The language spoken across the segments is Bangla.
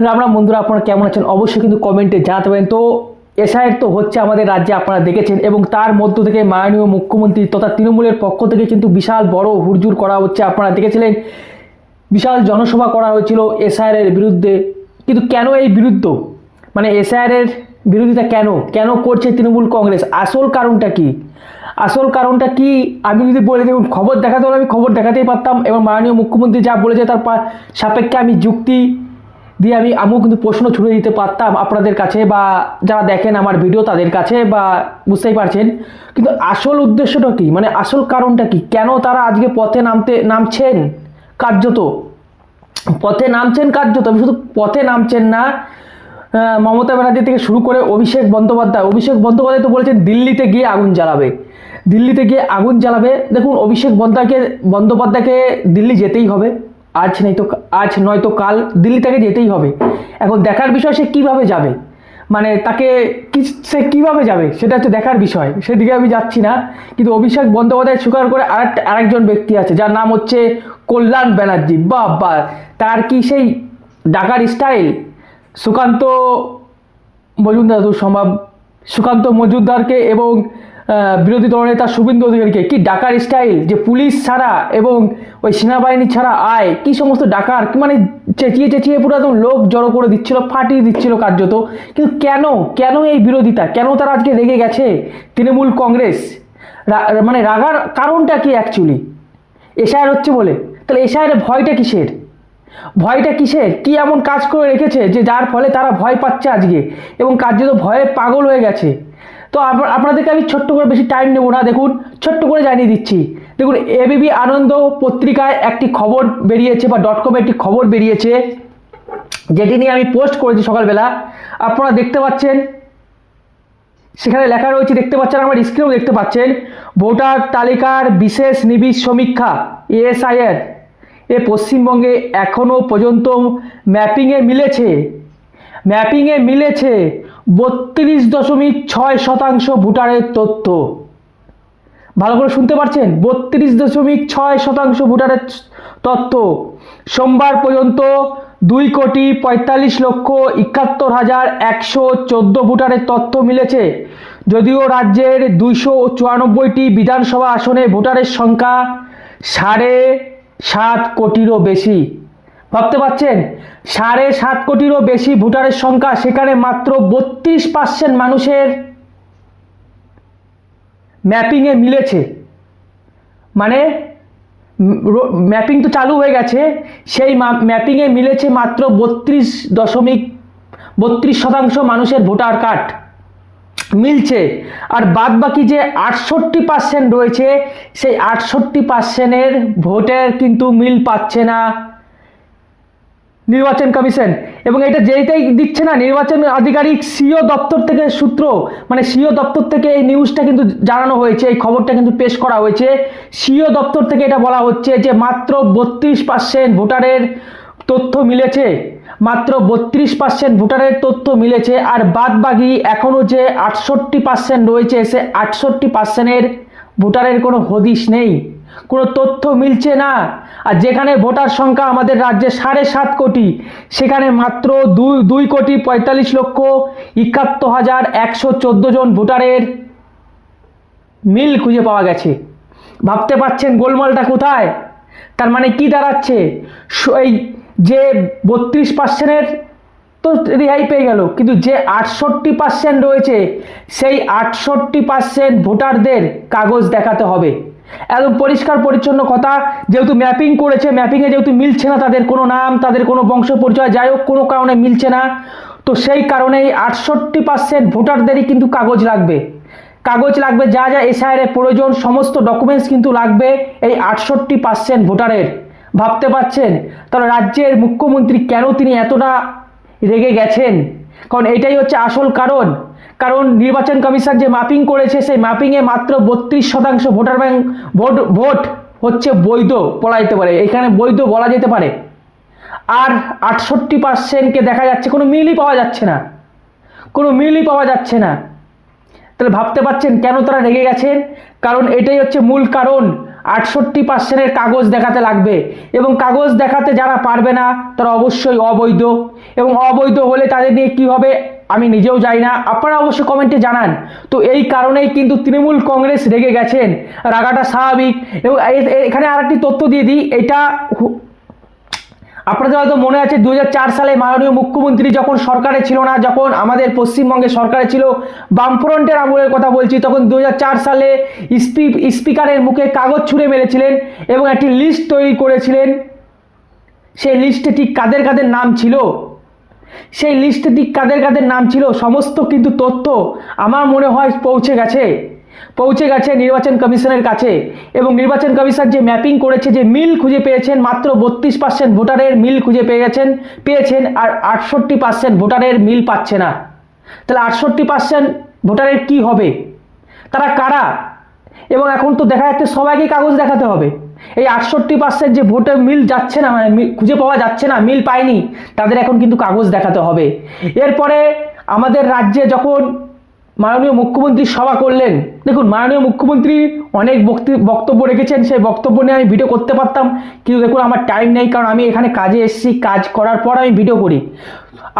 রাম রাম বন্ধুরা, আপনারা কেমন আছেন অবশ্যই কিন্তু কমেন্টে জানাতে পারেন। তো এসআইআর তো হচ্ছে আমাদের রাজ্যে, আপনারা দেখেছেন, এবং তার মধ্য থেকে মাননীয় মুখ্যমন্ত্রী তথা তৃণমূলের পক্ষ থেকে কিন্তু বিশাল বড় হুড়জুড় করা হচ্ছে। আপনারা দেখেছিলেন বিশাল জনসভা করা হয়েছিল এসআইআর বিরুদ্ধে। কিন্তু কেন এই বিরুদ্ধ, মানে এসআইআর বিরোধিতা কেন কেন করছে তৃণমূল কংগ্রেস, আসল কারণটা কি? আসল কারণটা কি আমি যদি বলে দেখুন, খবর দেখাতে হলে আমি খবর দেখাতেই পারতাম, এবং মাননীয় মুখ্যমন্ত্রী যা বলেছে তার সাপেক্ষে আমি যুক্তি দিয়ে আমিও কিন্তু প্রশ্ন ছুড়ে দিতে পারতাম আপনাদের কাছে, বা যারা দেখেন আমার ভিডিও তাদের কাছে, বা বুঝতেই পারছেন। কিন্তু আসল উদ্দেশ্যটা কি, মানে আসল কারণটা কি, কেন তারা আজকে পথে নামছেন? কার্যত পথে নামছেন, কার্যত শুধু পথে নামছেন না, মমতা ব্যানার্জি থেকে শুরু করে অভিষেক বন্দ্যোপাধ্যায় তো বলেছেন দিল্লিতে গিয়ে আগুন জ্বালাবে, দিল্লিতে গিয়ে আগুন জ্বালাবে। দেখুন, অভিষেক বন্দ্যোপাধ্যায়কে দিল্লি যেতেই হবে, আজ নয়তো কাল দিল্লি থেকে যেতেই হবে। এখন দেখার বিষয় সে কিভাবে যাবে, মানে সে কিভাবে যাবে সেটা হচ্ছে দেখার বিষয়, সেদিকে আমি যাচ্ছি না। কিন্তু অভিষেক বন্দ্যোপাধ্যায় স্বীকার করে আরেকজন ব্যক্তি আছে যার নাম হচ্ছে কল্যাণ ব্যানার্জি। বা তার কি সেই ডাকার স্টাইল? সুকান্ত মজুমদার সম্ভব, সুকান্ত মজুমদারকে এবং বিরোধী দলনেতা শুভেন্দু অধিকারীকে কি ডাকার স্টাইল, যে পুলিশ ছাড়া এবং ওই সেনাবাহিনী ছাড়া আয় কি সমস্ত ডাকার, মানে চেঁচিয়ে চেঁচিয়ে পুরো একদম লোক জড়ো করে দিচ্ছিল, ফাটিয়ে দিচ্ছিল কার্যত। কিন্তু কেন কেন এই বিরোধিতা, কেন তারা আজকে রেগে গেছে তৃণমূল কংগ্রেস? মানে রাগার কারণটা কি অ্যাকচুয়ালি? এসআইআর হচ্ছে বলে, তাহলে এসআইআর ভয়টা কিসের? ভয়টা কিসের? কি এমন কাজ করে রেখেছে যে যার ফলে তারা ভয় পাচ্ছে আজকে, এবং কার্যত ভয়ে পাগল হয়ে গেছে? তো আপনাদেরকে আমি ছোট্ট করে, বেশি টাইম নেব না, দেখুন ছোট্ট করে জানিয়ে দিচ্ছি। দেখুন, এবিপি আনন্দ পত্রিকায় একটি খবর বেরিয়েছে, বা .com একটি খবর বেরিয়েছে, যেটি নিয়ে আমি পোস্ট করেছি সকালবেলা। আপনারা দেখতে পাচ্ছেন, সেখানে লেখা রয়েছে, দেখতে পাচ্ছেন, আমার স্ক্রিনেও দেখতে পাচ্ছেন, ভোটার তালিকার বিশেষ নিবিড় সমীক্ষা এসআইআর পশ্চিমবঙ্গে এখনো পর্যন্ত ম্যাপিংয়ে মিলেছে 32.6% ভোটারের তথ্য। ভালো করে শুনতে পাচ্ছেন, 32.6% ভোটারের তথ্য। সোমবার পর্যন্ত 2,45,71,114 ভোটারের তথ্য মিলেছে। যদিও রাজ্যের 294টি বিধানসভা আসনে ভোটারের সংখ্যা 7.5 কোটিরও বেশি। ভাবতে পারছেন, 7.5 কোটিরও বেশি ভোটারের সংখ্যা, সেখানে মাত্র 32% মানুষের ম্যাপিংয়ে মিলেছে। মানে ম্যাপিং তো চালু হয়ে গেছে, সেই ম্যাপিংয়ে মিলেছে মাত্র 32.32% মানুষের ভোটার কার্ড মিলছে। আর বাদ বাকি যে 68% রয়েছে, সেই 68%-এর ভোটের কিন্তু মিল পাচ্ছে না নির্বাচন কমিশন। এবং এটা যেটাই দিচ্ছে না নির্বাচন আধিকারিক, সিও দপ্তর থেকে সূত্র, মানে সিও দপ্তর থেকে এই নিউজটা কিন্তু জানানো হয়েছে, এই খবরটা কিন্তু পেশ করা হয়েছে। সিও দপ্তর থেকে এটা বলা হচ্ছে যে মাত্র 32% ভোটারের তথ্য মিলেছে, মাত্র 32% ভোটারের তথ্য মিলেছে। আর বাদ বাকি এখনও যে 68% রয়েছে, সে 68%-এর ভোটারের কোনো হদিশ নেই, কোনো তথ্য মিলছে না। আর যেখানে ভোটার সংখ্যা আমাদের রাজ্যে 7.5 কোটি, সেখানে মাত্র 2,45,71,114 জন ভোটারের মিল খুঁজে পাওয়া গেছে। ভাবতে পাচ্ছেন গোলমালটা কোথায়? তার মানে কি দাঁড়াচ্ছে, এই যে 32%-এর তো রেহাই পেয়ে গেল, কিন্তু যে 68% রয়েছে, সেই 68% ভোটারদের কাগজ দেখাতে হবে। একদম পরিষ্কার পরিচ্ছন্ন কথা। যেহেতু ম্যাপিং করেছে, ম্যাপিংয়ে যেহেতু মিলছে না তাদের কোনো নাম, তাদের কোনো বংশ পরিচয়, যাই হোক কোনো কারণে মিলছে না, তো সেই কারণেই 68% ভোটারদেরই কিন্তু কাগজ লাগবে। যা যা এসআইআর এর প্রয়োজন সমস্ত ডকুমেন্টস কিন্তু লাগবে এই 68% ভোটারের। ভাবতে পাচ্ছেন তাহলে রাজ্যের মুখ্যমন্ত্রী কেন তিনি এতটা রেগে গেছেন? কারণ এটাই হচ্ছে আসল কারণ নির্বাচন কমিশন যে ম্যাপিং করেছে, সেই ম্যাপিংয়ে মাত্র 32% ভোটার ব্যাংক ভোট হচ্ছে বৈধ বলা যেতে পারে, এখানে বৈধ বলা যেতে পারে। আর 68%-কে দেখা যাচ্ছে কোনো মিলই পাওয়া যাচ্ছে না, তাহলে ভাবতে পাচ্ছেন কেন তারা রেগে গেছেন? কারণ এটাই হচ্ছে মূল কারণ। 68% কাগজ দেখাতে লাগবে, এবং কাগজ দেখাতে যারা পারবে না তারা অবশ্যই অবৈধ, এবং অবৈধ হলে তাদের নিয়ে কী হবে আমি নিজেও জানি না, আপনারা অবশ্যই কমেন্টে জানান। তো এই কারণেই কিন্তু তৃণমূল কংগ্রেস রেগে গেছেন, রাগাটা স্বাভাবিক। এবং এখানে আরেকটি তথ্য দিয়ে দিই, এটা আপনাদের হয়তো মনে আছে 2004 সালে মাননীয় মুখ্যমন্ত্রী যখন সরকারে ছিল না, যখন আমাদের পশ্চিমবঙ্গে সরকারে ছিল বামফ্রন্টের আমলের কথা বলছি, তখন 2004 সালে স্পিকারের মুখে কাগজ ছুঁড়ে মেরেছিলেন এবং একটি লিস্ট তৈরি করেছিলেন। সেই লিস্টে ঠিক কাদের কাদের নাম ছিল, সেই লিস্টে ঠিক কাদের কাদের নাম ছিল সমস্ত কিন্তু তথ্য আমার মনে হয় পৌঁছে গেছে নির্বাচন কমিশনের কাছে। এবং নির্বাচন কমিশন যে ম্যাপিং করেছে, যে মিল খুঁজে পেয়েছেন, মাত্র 32% ভোটারের মিল খুঁজে পেয়েছেন, আর 68% ভোটারের মিল পাচ্ছে না। তাহলে 68% ভোটারের কি হবে, তারা কারা? এবং এখন তো দেখা যাচ্ছে সবাইকে কাগজ দেখাতে হবে। এই 68% যে ভোটে মিল যাচ্ছে না, মানে খুঁজে পাওয়া যাচ্ছে না, মিল পায়নি, তাদের এখন কিন্তু কাগজ দেখাতে হবে। এরপরে আমাদের রাজ্যে যখন মাননীয় মুখ্যমন্ত্রী সভা করলেন, দেখুন মাননীয় মুখ্যমন্ত্রী অনেক বক্তব্য রেখেছেন, সেই বক্তব্য নিয়ে আমি ভিডিও করতে পারতাম, কিন্তু দেখুন আমার টাইম নেই, কারণ আমি এখানে কাজে এসেছি, কাজ করার পর আমি ভিডিও করি।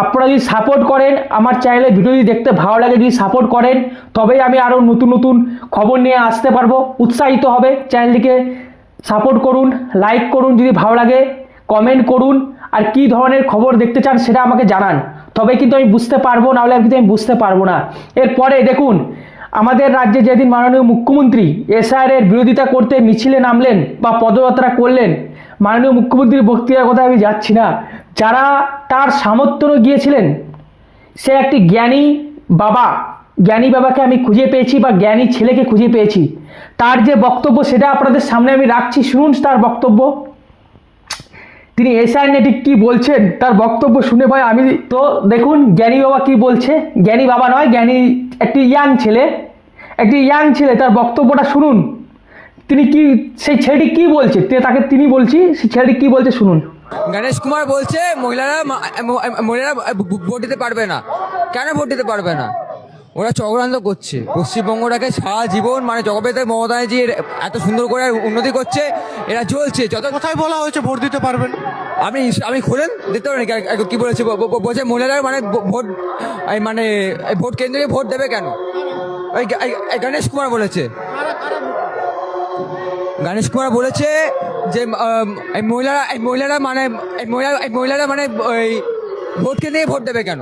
আপনারা যদি সাপোর্ট করেন, আমার চ্যানেলে ভিডিও যদি দেখতে ভালো লাগে, যদি সাপোর্ট করেন, তবেই আমি আরও নতুন নতুন খবর নিয়ে আসতে পারবো, উৎসাহিত হবে। চ্যানেলটিকে সাপোর্ট করুন, লাইক করুন, যদি ভালো লাগে কমেন্ট করুন, আর কি ধরনের খবর দেখতে চান সেটা আমাকে জানান, তবে কিন্তু আমি বুঝতে পারবো, নাহলে কিন্তু আমি বুঝতে পারবো না। এরপরে দেখুন আমাদের রাজ্যে যেদিন মাননীয় মুখ্যমন্ত্রী এসআইআর এর বিরোধিতা করতে মিছিলে নামলেন বা পদযাত্রা করলেন, মাননীয় মুখ্যমন্ত্রীর বক্তৃতার কথা আমি যাচ্ছি না, যারা তার সামর্থ্য গিয়েছিলেন, সে একটি জ্ঞানী বাবাকে আমি খুঁজে পেয়েছি, বা জ্ঞানী ছেলেকে খুঁজে পেয়েছি। তার যে বক্তব্য সেটা আপনাদের সামনে আমি রাখছি, শুনুন তার বক্তব্য। তিনি এসআইআর নিয়ে ঠিক কী বলছেন, তার বক্তব্য শুনে ভাই আমি তো দেখুন জ্ঞানী বাবা কি বলছে, জ্ঞানী বাবা নয়, জ্ঞানী একটি ইয়াং ছেলে, তার বক্তব্যটা শুনুন। তিনি কি, সেই ছেলেটি কি বলছে, তিনি বলছি সেই ছেলেটি কি বলছে শুনুন। গণেশ কুমার বলছে মহিলারা ভোট দিতে পারবে না। কেন ভোট দিতে পারবে না? ওরা চক্রান্ত করছে পশ্চিমবঙ্গটাকে সারা জীবন, মানে জগবেদের মমতা ব্যানার্জি এত সুন্দর করে উন্নতি করছে, এরা চলছে। যত কোথায় বলা হয়েছে ভোট দিতে পারবেন? আপনি খোলেন দেখতে পারেন কি বলেছে। বলছে মহিলারা ভোট, মানে ভোট কেন্দ্রে ভোট দেবে কেন? ওই গণেশ কুমার বলেছে যে মহিলারা মানে ওই ভোট কেন্দ্রে ভোট দেবে কেন?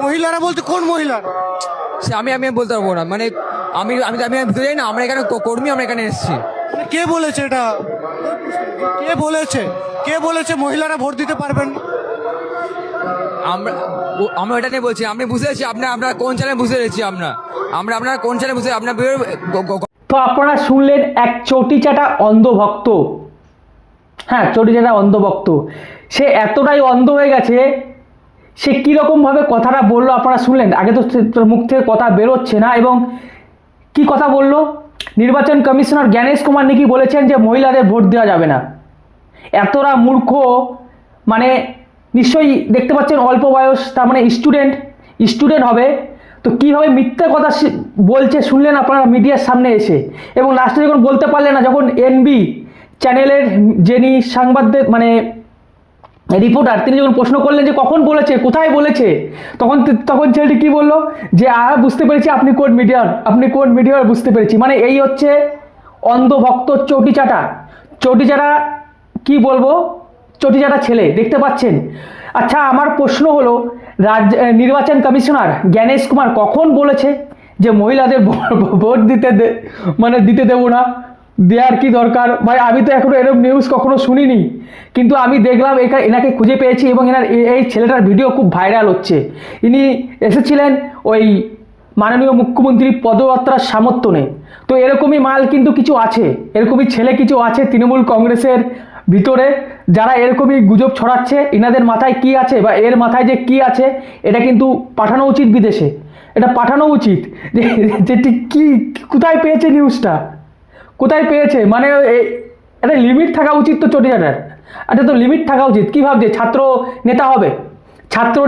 মহিলারা বলতে কোন মহিলা? সে আমি বলতে পারবো না, মানে আমি বুঝতে চাই না। আমরা এখানে কর্মী, আমরা এখানে এসেছি। কে বলেছে এটা? কে বলেছে মহিলারা ভোট দিতে পারবেন? আমরা এটা নিয়ে বলছি। আপনি বুঝতে পেরেছি, আপনার কোন চ্যানেল বুঝতে পেরেছি, আপনার কোন চ্যানেল বুঝতে আপনার। তো আপনারা শুনলেন এক চটিচাটা অন্ধভক্ত, হ্যাঁ চটিচাটা অন্ধভক্ত, সে এতটাই অন্ধ হয়ে গেছে, সে কীরকমভাবে কথাটা বললো আপনারা শুনলেন। আগে তো তোর মুখ থেকে কথা বেরোচ্ছে না, এবং কি কথা বলল, নির্বাচন কমিশনার জ্ঞানেশ কুমার নাকি বলেছেন যে মহিলাদের ভোট দেওয়া যাবে না। এতটা মূর্খ, মানে নিশ্চয়ই দেখতে পাচ্ছেন অল্প বয়স, তার মানে স্টুডেন্ট হবে, তো কীভাবে মিথ্যে কথা বলছে শুনলেন আপনারা মিডিয়ার সামনে এসে। এবং লাস্টে যখন বলতে পারলেন না, যখন এনবি চ্যানেলের যিনি সাংবাদিক মানে রিপোর্টার, তিনি যখন প্রশ্ন করলেন যে কখন বলেছে, কোথায় বলেছে, তখন ছেলেটি কী বললো যে বুঝতে পেরেছি আপনি কোন মিডিয়ার বুঝতে পেরেছি। মানে এই হচ্ছে অন্ধভক্ত চটিচাটা কি বলবো, চটিচাটা ছেলে, দেখতে পাচ্ছেন। আচ্ছা আমার প্রশ্ন হলো, নির্বাচন কমিশনার জ্ঞানেশ কুমার কখন বলেছে যে মহিলাদের ভোট দিতে দেবো না? দেওয়ার কি দরকার ভাই? আমি তো এখনো এরকম নিউজ কখনো শুনিনি, কিন্তু আমি দেখলাম এনাকে খুঁজে পেয়েছি, এবং এই ছেলেটার ভিডিও খুব ভাইরাল হচ্ছে। ইনি এসেছিলেন ওই মাননীয় মুখ্যমন্ত্রীর পদযাত্রার সামর্থ্য নেই। তো এরকমই মাল কিন্তু কিছু আছে, এরকমই ছেলে কিছু আছে তৃণমূল কংগ্রেসের ভিতরে, যারা এরকমই গুজব ছড়াচ্ছে। এনাদের মাথায় কি আছে, বা এর মাথায় যে কি আছে, এটা কিন্তু পাঠানো উচিত বিদেশে, এটা পাঠানো উচিত। যে কি কোথায় পেয়েছে নিউজটা, কোথায় পেয়েছে, মানে একটা লিমিট থাকা উচিত তো চটিচাটার, একটা তো লিমিট থাকা উচিত। কী ভাবছে ছাত্র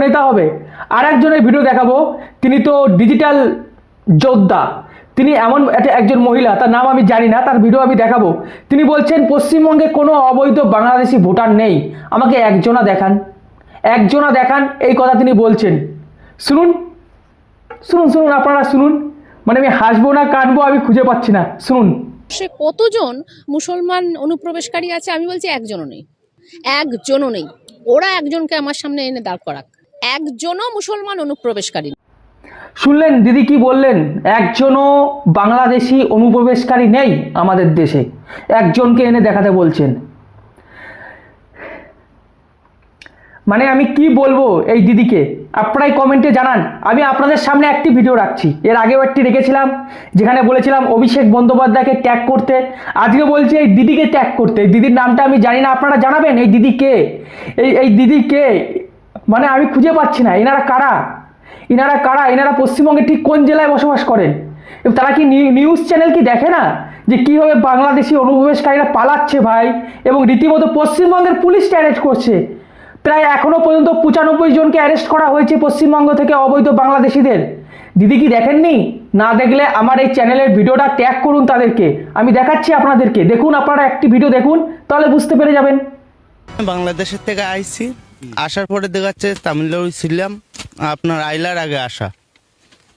নেতা হবে? আর একজনের ভিডিও দেখাবো, তিনি তো ডিজিটাল যোদ্ধা, তিনি এমন একজন মহিলা, তার নাম আমি জানি না, তার ভিডিও আমি দেখাবো। তিনি বলছেন পশ্চিমবঙ্গে কোনো অবৈধ বাংলাদেশি ভোটার নেই, আমাকে একজনা দেখান, একজনা দেখান, এই কথা তিনি বলছেন। শুনুন শুনুন শুনুন, আপনারা শুনুন, মানে আমি হাসবো না কাঁদবো আমি খুঁজে পাচ্ছি না, শুনুন। সে কতজন মুসলমান অনুপ্রবেশকারী আছে? আমি বলছি একজনও নেই, একজনও নেই। ওরা একজনকে আমার সামনে এনে দাঁড় করাক, একজনও মুসলমান অনুপ্রবেশকারী নেই। শুনলেন দিদি কি বললেন? একজনও বাংলাদেশি অনুপ্রবেশকারী নেই আমাদের দেশে, একজনকে এনে দেখাতে বলছেন। মানে আমি কি বলবো এই দিদিকে, আপনারাই কমেন্টে জানান। আমি আপনাদের সামনে একটি ভিডিও রাখছি, এর আগেও একটি রেখেছিলাম যেখানে বলেছিলাম অভিষেক বন্দ্যোপাধ্যায়কে ট্যাগ করতে, আজকে বলছি এই দিদিকে ট্যাগ করতে। এই দিদির নামটা আমি জানি না, আপনারা জানাবেন এই দিদি কে, এই দিদি কে, মানে আমি খুঁজে পাচ্ছি না। এনারা কারা, এনারা কারা, এনারা পশ্চিমবঙ্গে ঠিক কোন জেলায় বসবাস করেন? এবং তারা কি নিউজ চ্যানেল কি দেখে না যে কীভাবে বাংলাদেশি অনুপ্রবেশকারীরা পালাচ্ছে ভাই, এবং রীতিমতো পশ্চিমবঙ্গের পুলিশকে অ্যারেস্ট করছে। প্রায় এখনও পর্যন্ত 95 জনকে অ্যারেস্ট করা হয়েছে পশ্চিমবঙ্গ থেকে অবৈধ বাংলাদেশিদের। দিদি কি দেখেননি? না দেখলে আমার এই চ্যানেলের ভিডিওটা ট্যাগ করুন তাদেরকে, আমি দেখাচ্ছি আপনাদেরকে। দেখুন, আপনারা একটি ভিডিও দেখুন, তাহলে বুঝতে পেরে যাবেন। বাংলাদেশের থেকে আইছি, আসার পরে দেখাচ্ছে তামিলনাড়ু ছিলাম, আপনার আইলার আগে আসা।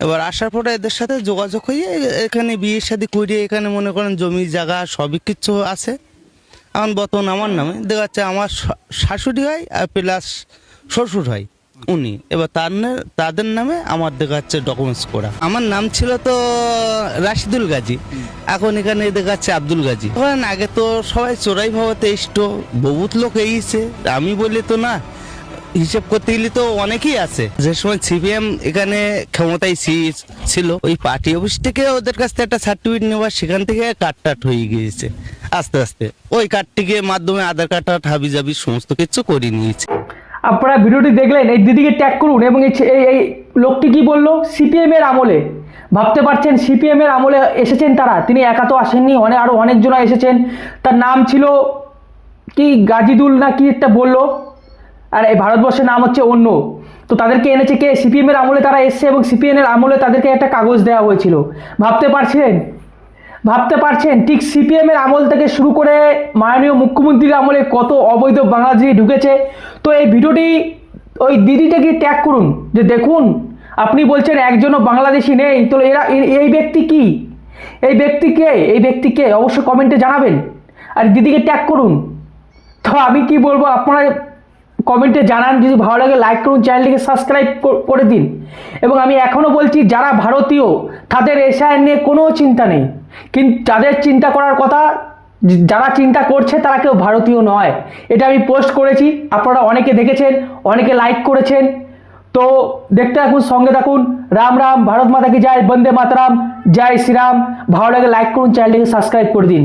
এবার আসার পরে এদের সাথে যোগাযোগ হয়ে এখানে বিয়ে শাদী করিয়ে এখানে মনে করেন জমি জায়গা সবই কিছু আছে। এখন বর্তমান আমার নামে দেখাচ্ছে, আমার শাশুড়ি হয় আর প্লাস শ্বশুর হয় উনি, এবার তাদের নামে আমার দেখাচ্ছে ডকুমেন্টস করা। আমার নাম ছিল তো রাশিদুল গাজী, এখন এখানে দেখাচ্ছে আব্দুল গাজী। আগে তো সবাই চোরাই ভাবাতে এসতো, বহুত লোক এইছে, আমি বলি তো না, হিসেব করতে গেলে তো অনেকেই আছে। যে সময় সিপিএম এখানে ক্ষমতায় ছিল, ওই পার্টি অফিস থেকে ওদের কাছ থেকে একটা সার্টিফিকেট নেওয়া, সেখান থেকে কার্ড হয়ে গিয়েছে আস্তে আস্তে। ওই কার্ডটিকে মাধ্যমে আধার কার্ড হাবি জাবি সমস্ত কিছু করে নিয়েছে। আপনারা ভিডিওটি দেখলেন, এই দিদিকে ট্যাগ করুন। এবং এই লোকটি কি বললো? সিপিএম এর আমলে, ভাবতে পারছেন সিপিএম এর আমলে এসেছেন তারা, তিনি একা তো আসেননি, আরও অনেকজনা এসেছেন। তার নাম ছিল কি গাজিদুল না কি একটা বললো, আর এই ভারতবর্ষের নাম হচ্ছে অন্য। তো তাদেরকে এনেছে কে? সিপিএম এর আমলে তারা এসছে, এবং সিপিএম এর আমলে তাদেরকে একটা কাগজ দেওয়া হয়েছিল। ভাবতে পারছেন, ভাবতে পারছেন ঠিক সিপিএম এর আমল থেকে শুরু করে মাননীয় মুখ্যমন্ত্রীর আমলে কত অবৈধ বাংলাদেশি ঢুকেছে। তো এই ভিডিওটি ওই দিদিটাকে ট্যাগ করুন, যে দেখুন আপনি বলছেন একজনও বাংলাদেশি নেই, তো এই ব্যক্তি কি, এই ব্যক্তিকে, এই ব্যক্তিকে অবশ্যই কমেন্টে জানাবেন, আর দিদিকে ট্যাগ করুন। তো আমি কি বলবো, আপনারা কমেন্টে জানান। যদি ভালো লাগে লাইক করুন, চ্যানেলটিকে সাবস্ক্রাইব করে দিন। এবং আমি এখনও বলছি, যারা ভারতীয় তাদের এসআইআর নিয়ে কোনো চিন্তা নেই, কিন্তু যাদের চিন্তা করার কথা, যারা চিন্তা করছে তারা কেউ ভারতীয় নয়। এটা আমি পোস্ট করেছি, আপনারা অনেকে দেখেছেন, অনেকে লাইক করেছেন। তো দেখতে থাকুন, সঙ্গে থাকুন। রাম রাম, ভারত মাতা কি জয়, বন্দে মাতরম, জয় শ্রীরাম। ভালো লাগে লাইক করুন, চ্যানেলটিকে সাবস্ক্রাইব করে দিন।